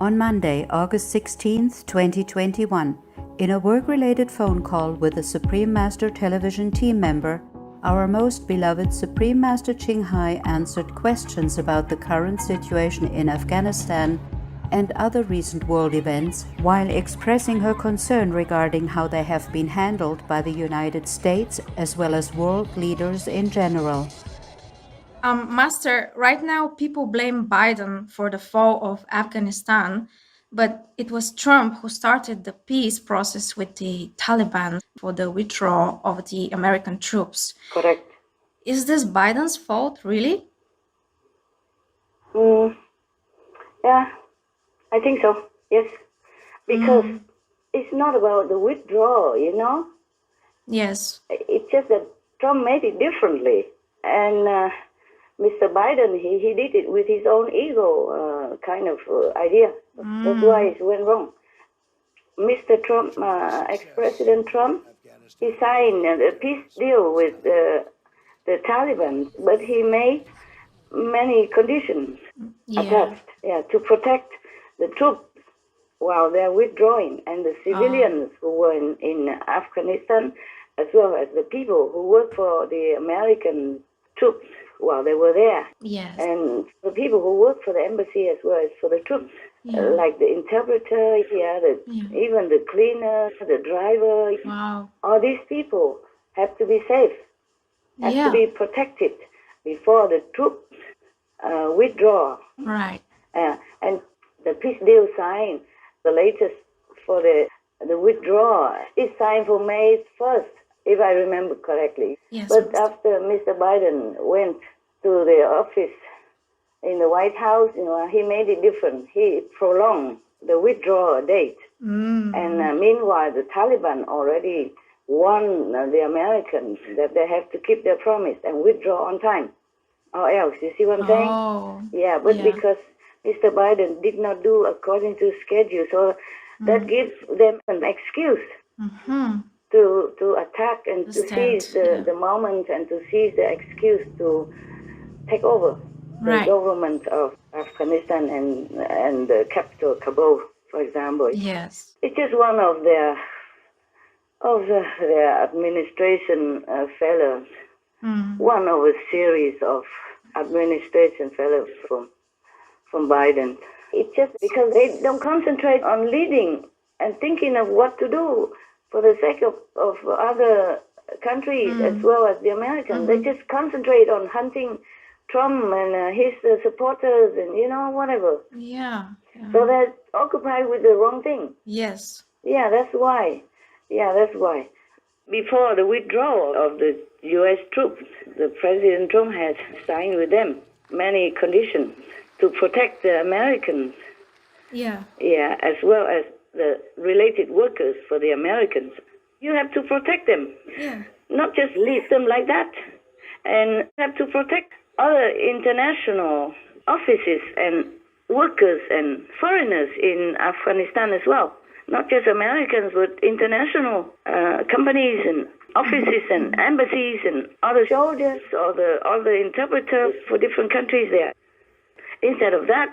On Monday, August 16, 2021, in a work-related phone call with a Supreme Master Television team member, our most beloved Supreme Master Ching Hai answered questions about the current situation in Afghanistan and other recent world events, while expressing her concern regarding how they have been handled by the United States as well as world leaders in general. Master, right now people blame Biden for the fall of Afghanistan, but it was Trump who started the peace process with the Taliban for the withdrawal of the American troops. Correct. Is this Biden's fault, really? Yeah, I think so. Yes, because it's not about the withdrawal, you know. Yes. It's just that Trump made it differently, and Mr. Biden he did it with his own ego kind of idea. That's why it went wrong. Mr. Trump, ex-President Trump, he signed a peace deal with the Taliban, but he made many conditions attached, to protect the troops while they're withdrawing, and the civilians who were in Afghanistan, as well as the people who worked for the American troops while they were there. Yes. And the people who worked for the embassy as well as for the troops, like the interpreter, even the cleaner, the driver. Wow. All these people have to be safe, have to be protected before the troops withdraw. Right. And the peace deal signed, the latest for the withdrawal, is signed for May 1st, if I remember correctly. Yes. But after Mr. Biden went to the office in the White House, he made it different. He prolonged the withdrawal date. And meanwhile, the Taliban already warned the Americans that they have to keep their promise and withdraw on time, or else. You see what I'm saying? Yeah, but because Mr. Biden did not do according to schedule, so that gives them an excuse to attack and to seize the moment and to seize the excuse to take over the government of Afghanistan and the capital, Kabul, for example. Yes. It's just one of their administration failures. One of a series of administration failures from Biden. It's just because they don't concentrate on leading and thinking of what to do for the sake of other countries as well as the Americans. They just concentrate on hunting Trump and his supporters and, whatever. Yeah. So they're occupied with the wrong thing. Yes. Yeah, that's why. Before the withdrawal of the U.S. troops, the President Trump has signed with them many conditions to protect the Americans. Yeah. Yeah, as well as the related workers for the Americans. You have to protect them. Yeah. Not just leave them like that. And have to protect other international offices and workers and foreigners in Afghanistan as well. Not just Americans, but international companies and offices and embassies and other soldiers or the interpreters for different countries there. Instead of that,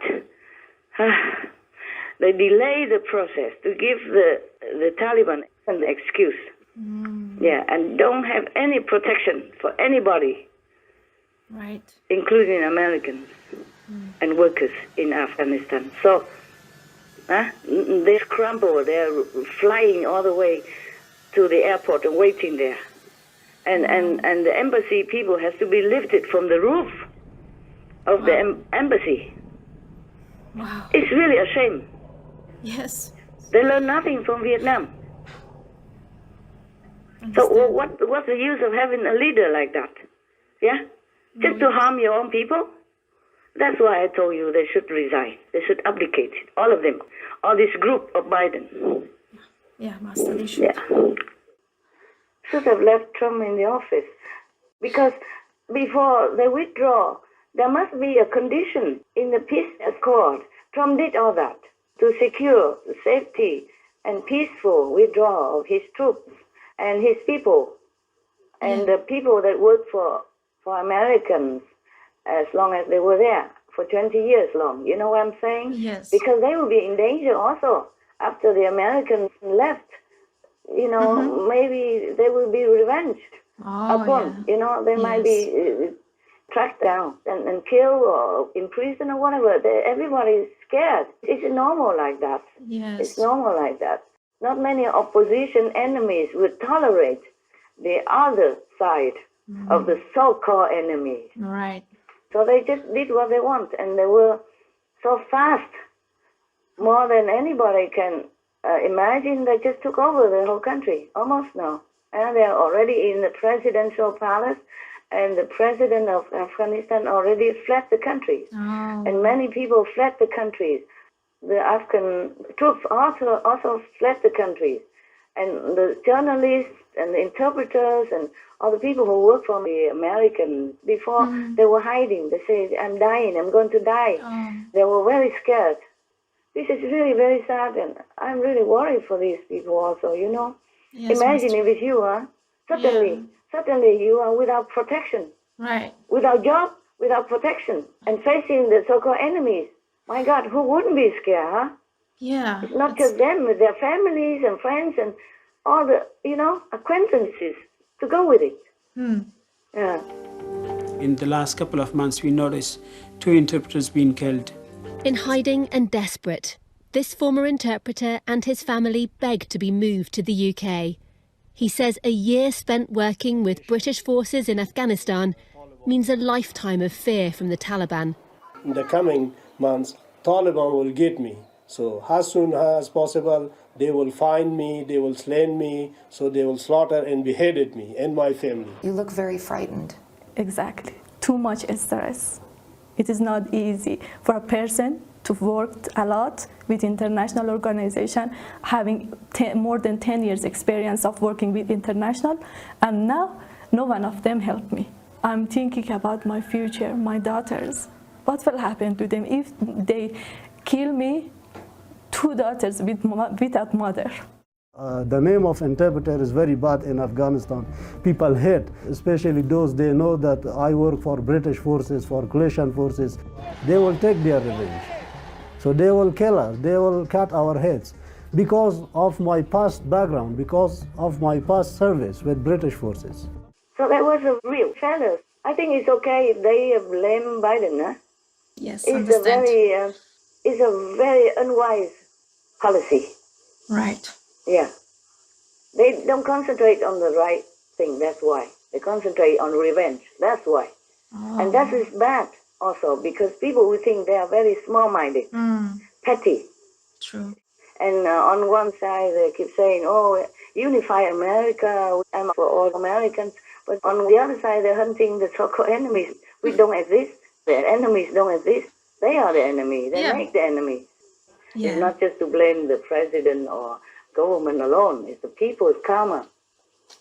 they delay the process to give the Taliban an excuse. Yeah, and don't have any protection for anybody, right, including Americans and workers in Afghanistan. So they scramble. They're flying all the way to the airport and waiting there. And the embassy people has to be lifted from the roof of the embassy. Wow. It's really a shame. Yes. They learn nothing from Vietnam. So what's the use of having a leader like that? Yeah? Just to harm your own people? That's why I told you they should resign. They should abdicate. All of them. All this group of Biden. Yeah, Master, they should. Yeah. Should have left Trump in the office. Because before they withdraw, there must be a condition in the peace accord. Trump did all that to secure the safety and peaceful withdrawal of his troops and his people and the people that work for Americans as long as they were there for 20 years long. You know what I'm saying? Yes. Because they will be in danger also after the Americans left. You know, maybe there will be revenge upon. Yeah. You know, they might be tracked down and killed or imprisoned or whatever. Everybody is scared. It's normal like that. Yes. It's normal like that. Not many opposition enemies would tolerate the other side of the so-called enemies. Right. So they just did what they want, and they were so fast, more than anybody can imagine. They just took over the whole country, almost now. And they're already in the presidential palace, and the president of Afghanistan already fled the country. And many people fled the countries. The Afghan troops also fled the country. And the journalists and the interpreters and all the people who worked for the Americans before, they were hiding. They said, I'm dying, I'm going to die. They were very scared. This is really very sad, and I'm really worried for these people also, you know. Yes, Imagine if it's you, suddenly you are without protection. Right. Without job, without protection, and facing the so-called enemies. My God, who wouldn't be scared, huh? Yeah. It's not just them, with their families and friends and all the, you know, acquaintances to go with it. Yeah. In the last couple of months, we noticed 2 interpreters being killed. In hiding and desperate, this former interpreter and his family begged to be moved to the UK. He says a year spent working with British forces in Afghanistan means a lifetime of fear from the Taliban. In the coming months, Taliban will get me. So as soon as possible, they will find me, they will slay me, so they will slaughter and beheaded me and my family. You look very frightened. Exactly. Too much stress. It is not easy for a person to work a lot with international organization, having more than 10 years experience of working with international, and now no one of them helped me. I'm thinking about my future, my daughters. What will happen to them if they kill me, 2 daughters without mother? The name of interpreter is very bad in Afghanistan. People hate, especially those they know that I work for British forces, for coalition forces. They will take their revenge. So they will kill us, they will cut our heads because of my past background, because of my past service with British forces. So that was a real failure. I think it's okay if they blame Biden, huh? Yes, It's a very unwise policy. Right. Yeah. They don't concentrate on the right thing, that's why. They concentrate on revenge, that's why. And that is bad also, because people who think they are very small-minded, petty. True. And on one side they keep saying, oh, unify America, I'm for all Americans. But on the other side they're hunting the so-called enemies, which don't exist. Their enemies don't exist. They are the enemy. They make the enemy. Yeah. It's not just to blame the president or government alone. It's the people's karma.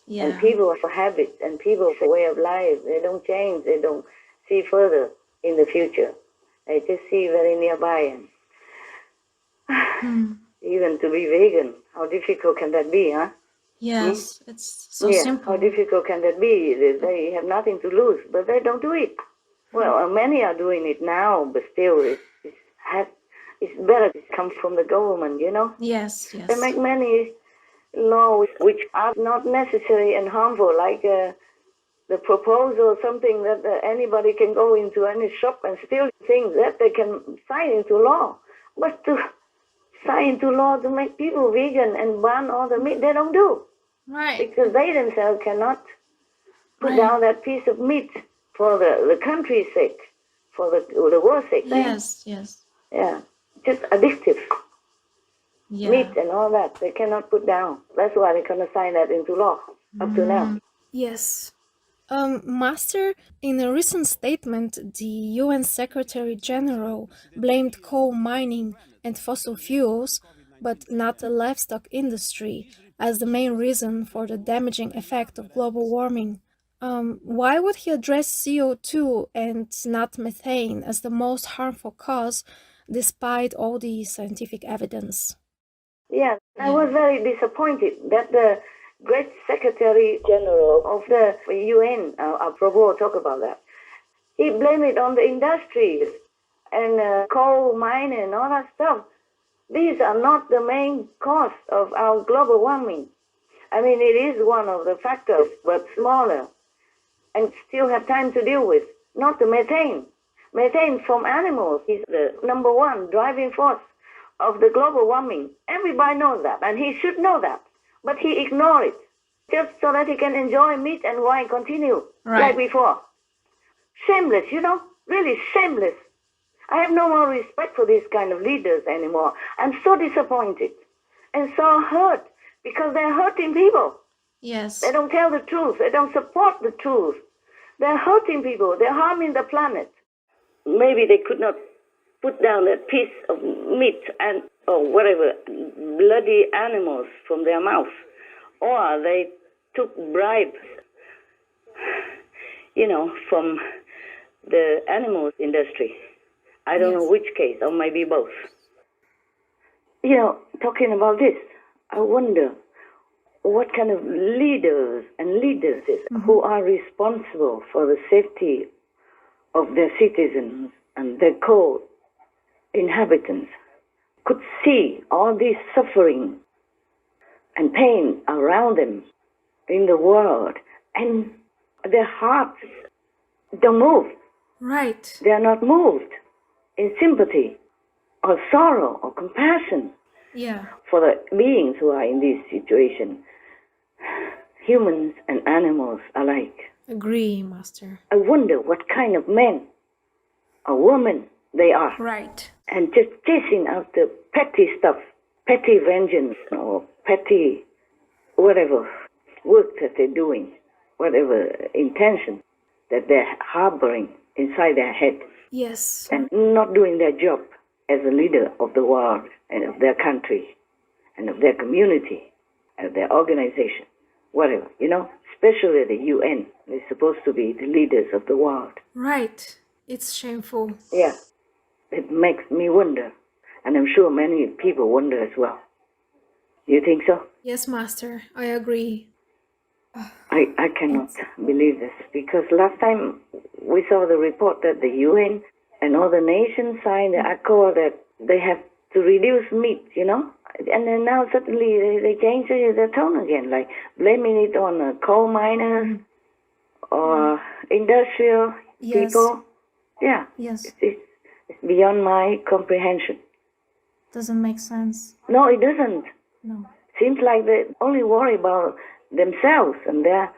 Yeah. And people's habits and people's way of life. They don't change. They don't see further in the future. They just see very nearby. And even to be vegan, how difficult can that be, huh? Yes, it's so simple. How difficult can that be? They have nothing to lose, but they don't do it. Well, many are doing it now, but still, it's better to come from the government, you know? Yes, yes. They make many laws which are not necessary and harmful, like the proposal, something that anybody can go into any shop and steal things that they can sign into law. But to sign into law to make people vegan and ban all the meat, they don't do. Right. Because they themselves cannot put down that piece of meat for the country's sake, for the world's sake. Yes, yes. Yeah, just addictive. Yeah. Meat and all that, they cannot put down. That's why they cannot sign that into law up to now. Yes. Master, in a recent statement, the UN Secretary General blamed coal mining and fossil fuels, but not the livestock industry, as the main reason for the damaging effect of global warming. Why would he address CO2 and not methane as the most harmful cause, despite all the scientific evidence? Yeah, I was very disappointed that the great Secretary General of the UN, Prabhu talk about that. He blamed it on the industries and coal mining and all that stuff. These are not the main cause of our global warming. I mean, it is one of the factors, but smaller, and still have time to deal with. Not the methane. Methane from animals is the number one driving force of the global warming. Everybody knows that, and he should know that. But he ignores it, just so that he can enjoy meat and wine continue like before. Shameless, really shameless. I have no more respect for these kind of leaders anymore. I'm so disappointed and so hurt because they're hurting people. Yes. They don't tell the truth. They don't support the truth. They're hurting people. They're harming the planet. Maybe they could not put down that piece of meat or whatever, bloody animals from their mouth. Or they took bribes, from the animal industry. I don't know which case, or maybe both. Talking about this, I wonder what kind of leaders and leadresses who are responsible for the safety of their citizens and their co-inhabitants could see all this suffering and pain around them in the world, and their hearts don't move. Right. They are not moved in sympathy or sorrow or compassion for the beings who are in this situation. Humans and animals alike. Agree, Master. I wonder what kind of men or women they are. Right. And just chasing after petty stuff, petty vengeance or petty whatever work that they're doing, whatever intention that they're harboring inside their head. Yes. And not doing their job as a leader of the world and of their country and of their community and of their organization, whatever, especially the UN. They're supposed to be the leaders of the world. Right. It's shameful. Yeah. It makes me wonder. And I'm sure many people wonder as well. You think so? Yes, Master. I agree. I cannot believe this, because last time we saw the report that the UN and all the nations signed the accord that they have to reduce meat, and then now suddenly they change their tone again, like blaming it on coal miners or industrial people. Yeah. Yes. It's beyond my comprehension. Doesn't make sense. No, it doesn't. No. Seems like they only worry about themselves and their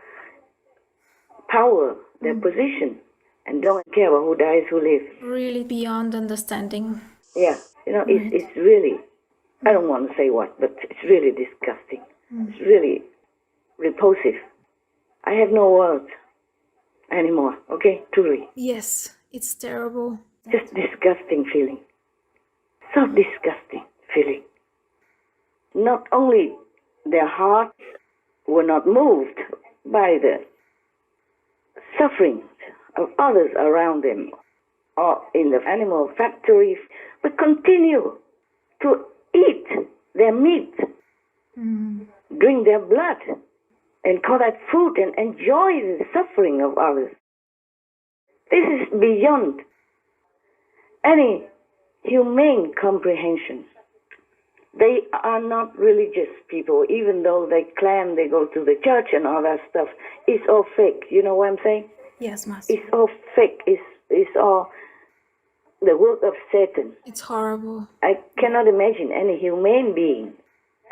power, their position, and don't care about who dies, who lives. Really beyond understanding. Yeah, it's really, I don't want to say what, but it's really disgusting. It's really repulsive. I have no words anymore, okay, truly. Yes, it's terrible. Just disgusting feeling. So disgusting feeling. Not only their hearts were not moved by the sufferings of others around them or in the animal factories, but continue to eat their meat, drink their blood, and call that food and enjoy the suffering of others. This is beyond any humane comprehension. They are not religious people, even though they claim they go to the church and all that stuff. It's all fake. You know what I'm saying? Yes, Master. It's all fake. It's all the work of Satan. It's horrible. I cannot imagine any humane being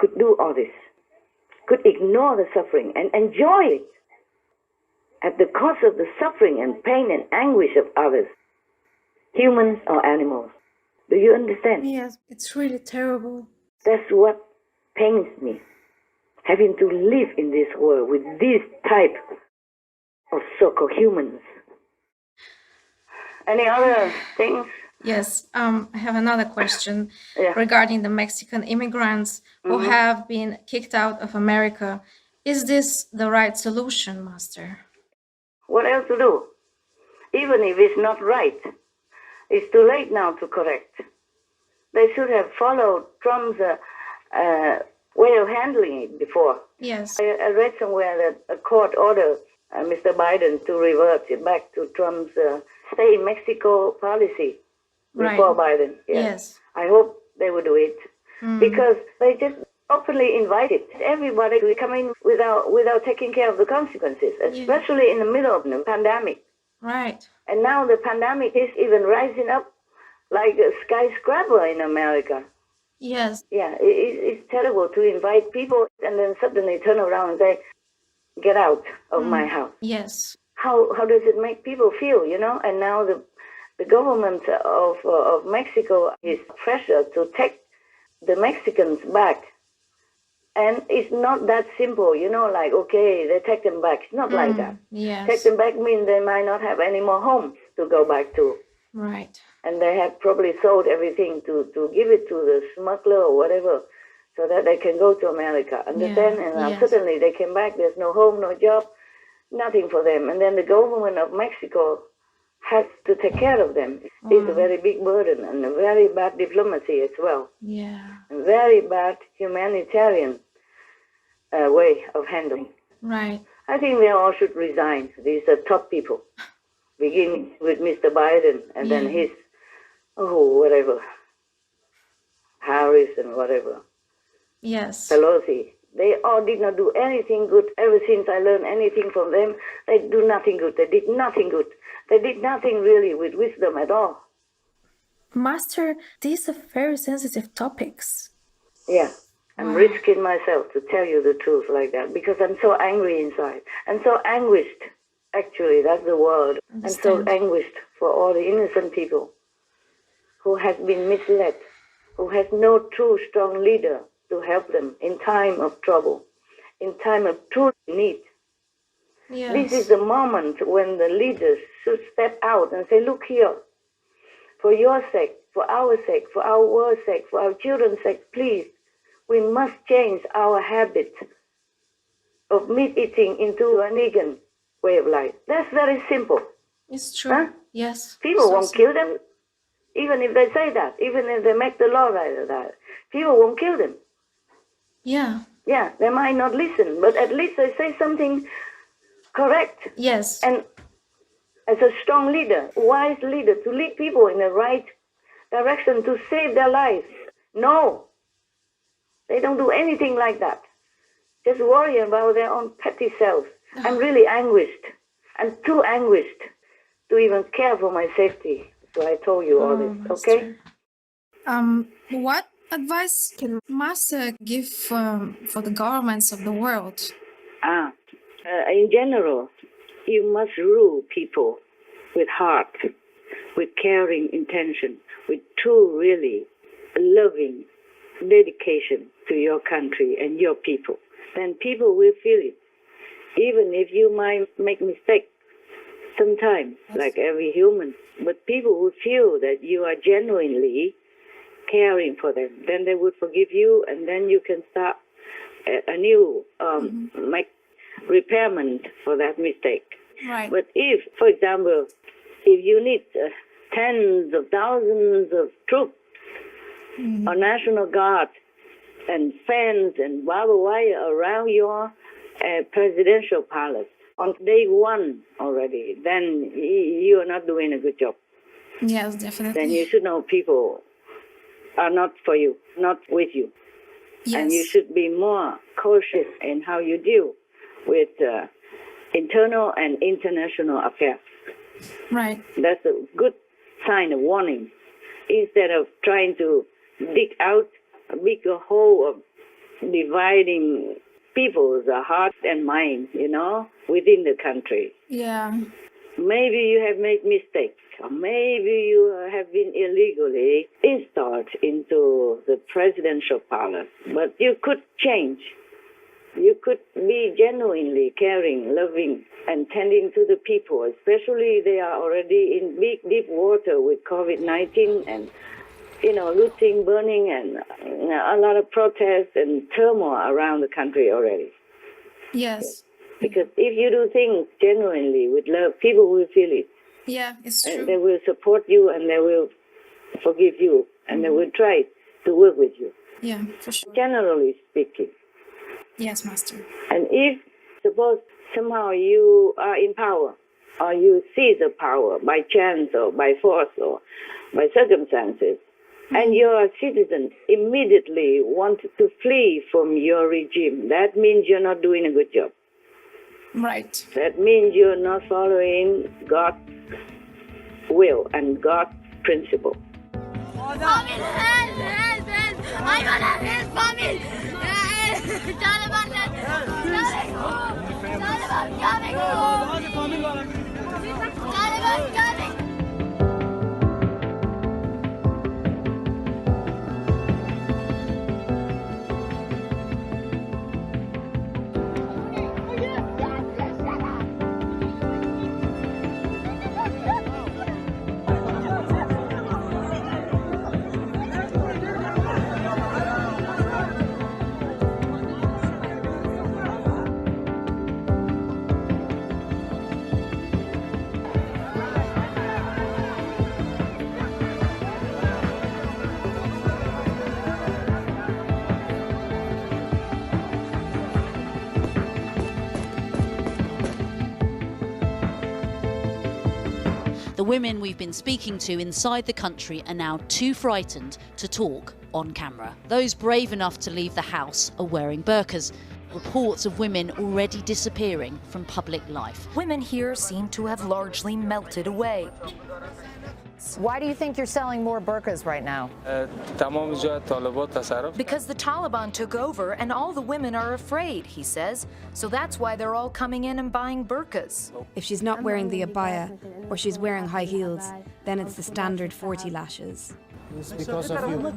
could do all this, could ignore the suffering and enjoy it at the cost of the suffering and pain and anguish of others, humans or animals. Do you understand? Yes, it's really terrible. That's what pains me, having to live in this world with this type of so-called humans. Any other things? Yes, I have another question regarding the Mexican immigrants who have been kicked out of America. Is this the right solution, Master? What else to do? Even if it's not right, it's too late now to correct. They should have followed Trump's way of handling it before. Yes. I read somewhere that a court ordered Mr. Biden to revert it back to Trump's stay in Mexico policy. before Biden. Yes. I hope they would do it because they just openly invited everybody to come in without taking care of the consequences, especially in the middle of the pandemic. Right. And now the pandemic is even rising up like a skyscraper in America. Yes. Yeah, it's terrible to invite people and then suddenly turn around and say, get out of my house. Yes. How does it make people feel, you know? And now the government of Mexico is pressured to take the Mexicans back. And it's not that simple, you know, like, okay, they take them back. It's not like that. Yes. Take them back means they might not have any more homes to go back to. Right. And they have probably sold everything to give it to the smuggler or whatever so that they can go to America. Understand? And now suddenly they came back, there's no home, no job, nothing for them. And then the government of Mexico has to take care of them. It's a very big burden and a very bad diplomacy as well. Yeah. A very bad humanitarian way of handling. Right. I think they all should resign. These are top people, beginning with Mr. Biden and then his, whatever, Harris and whatever. Yes. Pelosi. They all did not do anything good. Ever since I learned anything from them, they do nothing good. They did nothing good. They did nothing really with wisdom at all. Master, these are very sensitive topics. Yeah. I'm risking myself to tell you the truth like that because I'm so angry inside. I'm so anguished. Actually, that's the word. I'm so anguished for all the innocent people who have been misled, who has no true strong leader to help them in time of trouble, in time of true need. Yes. This is the moment when the leaders should step out and say, look here, for your sake, for our sake, for our world's sake, for our children's sake, please, we must change our habit of meat eating into a vegan way of life. That's very simple. It's true. Huh? Yes. People won't kill them, even if they say that, even if they make the law like that. People won't kill them. Yeah. Yeah, they might not listen, but at least they say something correct. Yes. And as a strong leader, wise leader, to lead people in the right direction to save their lives. No, they don't do anything like that. Just worry about their own petty self. I'm really anguished. I'm too anguished to even care for my safety. So I told you all this, okay? What advice can Master give for the governments of the world? In general, you must rule people with heart, with caring intention, with true, really loving dedication to your country and your people. Then people will feel it. Even if you might make mistakes sometimes, like every human, but people will feel that you are genuinely caring for them. Then they would forgive you, and then you can start a new make repairment for that mistake. Right. But if, for example, if you need tens of thousands of troops or National Guard and fence and barbed wire around your presidential palace on day one already, then you are not doing a good job. Yes, definitely. Then you should know people are not for you, not with you. Yes. And you should be more cautious in how you deal with internal and international affairs. Right. That's a good sign of warning. Instead of trying to dig out a bigger hole of dividing people's hearts and minds, you know, within the country. Yeah. Maybe you have made mistakes, or maybe you have been illegally installed into the presidential palace, but you could change. You could be genuinely caring, loving, and tending to the people, especially they are already in big, deep water with COVID-19 and, you know, looting, burning, and a lot of protests and turmoil around the country already. Yes. Because if you do things genuinely with love, people will feel it. Yeah, it's true. And they will support you, and they will forgive you, and they will try to work with you. Yeah, for sure. Generally speaking. Yes, Master. And if, suppose, somehow you are in power, or you seize the power by chance or by force or by circumstances, and your citizens immediately want to flee from your regime, that means you're not doing a good job. Right. That means you're not following God's will and God's principle. The women we've been speaking to inside the country are now too frightened to talk on camera. Those brave enough to leave the house are wearing burqas. Reports of women already disappearing from public life. Women here seem to have largely melted away. Why do you think you're selling more burqas right now? Because the Taliban took over and all the women are afraid, he says. So that's why they're all coming in and buying burqas. If she's not wearing the abaya or she's wearing high heels, then it's the standard 40 lashes. It's because of you.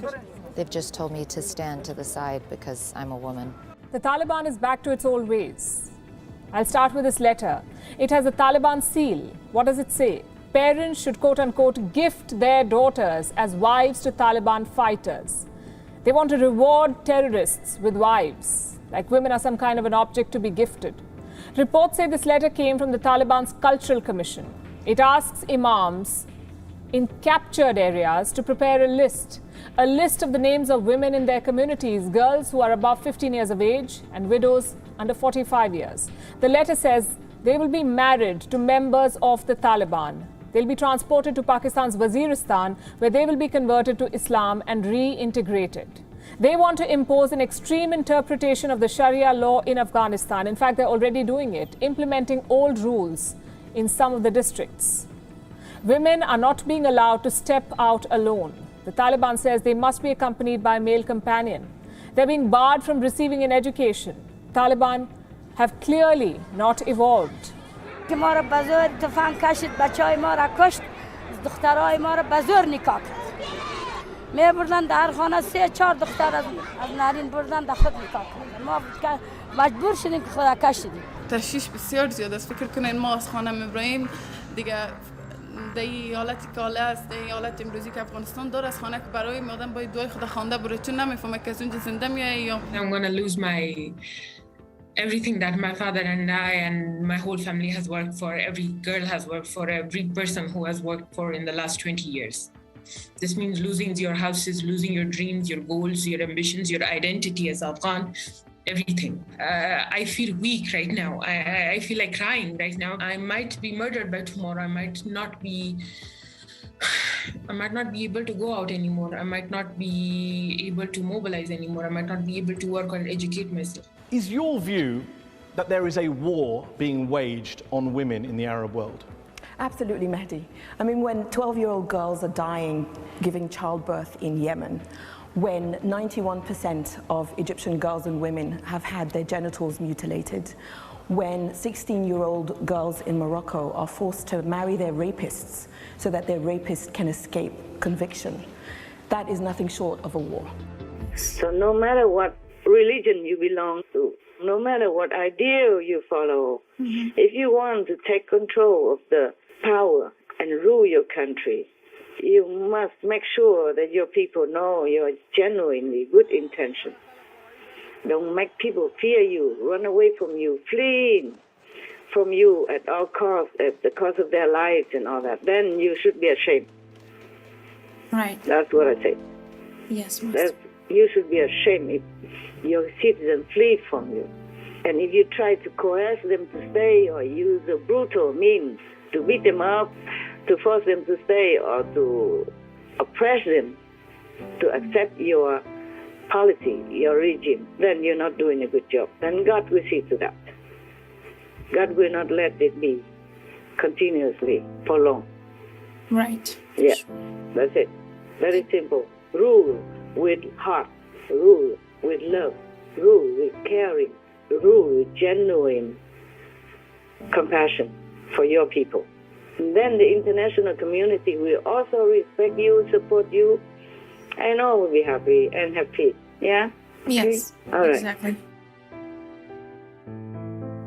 They've just told me to stand to the side because I'm a woman. The Taliban is back to its old ways. I'll start with this letter. It has a Taliban seal. What does it say? Parents should, quote-unquote, gift their daughters as wives to Taliban fighters. They want to reward terrorists with wives, like women are some kind of an object to be gifted. Reports say this letter came from the Taliban's Cultural Commission. It asks imams in captured areas to prepare a list of the names of women in their communities, girls who are above 15 years of age and widows under 45 years. The letter says they will be married to members of the Taliban. They'll be transported to Pakistan's Waziristan, where they will be converted to Islam and reintegrated. They want to impose an extreme interpretation of the Sharia law in Afghanistan. In fact, they're already doing it, implementing old rules in some of the districts. Women are not being allowed to step out alone. The Taliban says they must be accompanied by a male companion. They're being barred from receiving an education. Taliban have clearly not evolved. ما را بزور تفنگ کشید بچهای ما را کشت دخترای ما را بزور نکاح کرد میبردن در خانه 3-4 دختر از نارین بردن در خود نکاح کردن ما مجبور شدیم که خدا کشیدیم تشویش بسیار زیاد است فکر کنین ما از خانه میبریم دیگه دی حالتی که حاله است دی حالت امروزی که افغانستان داره از خانه که برای آدم باید دعای خدا خوانده بره چون نمیفهمه که از اونجا زنده میای یا I'm going to lose my everything that my father and I and my whole family has worked for, every girl has worked for, every person who has worked for in the last 20 years. This means losing your houses, losing your dreams, your goals, your ambitions, your identity as Afghan, everything. I feel weak right now. I feel like crying right now. I might be murdered by tomorrow. I might not be able to go out anymore. I might not be able to mobilize anymore. I might not be able to work or educate myself. Is your view that there is a war being waged on women in the Arab world? Absolutely, Mehdi. I mean, when 12-year-old girls are dying giving childbirth in Yemen, when 91% of Egyptian girls and women have had their genitals mutilated, when 16-year-old girls in Morocco are forced to marry their rapists so that their rapist can escape conviction, that is nothing short of a war. So no matter what religion you belong to, no matter what idea you follow, if you want to take control of the power and rule your country, you must make sure that your people know your genuinely good intention. Don't make people fear you, run away from you, flee from you at all costs, at the cost of their lives and all that. Then you should be ashamed. Right. That's what I say. Yes, Master. You should be ashamed if your citizens flee from you. And if you try to coerce them to stay or use the brutal means to beat them up, to force them to stay, or to oppress them to accept your policy, your regime, then you're not doing a good job. Then God will see to that. God will not let it be continuously for long. Right. Yeah, that's it. Very simple. Rule with heart, rule with love, rule with caring, rule with genuine compassion for your people. And then the international community will also respect you, support you, and all will be happy and have peace. Yeah? Yes, Okay? All right. exactly.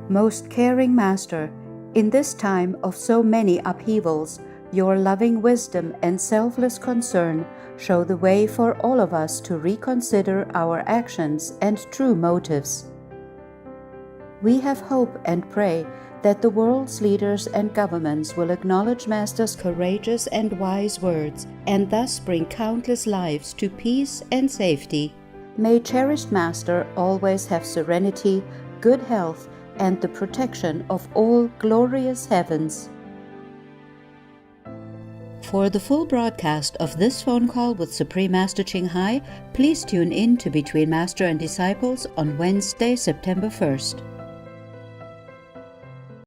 Most caring Master, in this time of so many upheavals, your loving wisdom and selfless concern show the way for all of us to reconsider our actions and true motives. We have hope and pray that the world's leaders and governments will acknowledge Master's courageous and wise words and thus bring countless lives to peace and safety. May cherished Master always have serenity, good health, and the protection of all glorious heavens. For the full broadcast of this phone call with Supreme Master Ching Hai, please tune in to Between Master and Disciples on Wednesday, September 1st.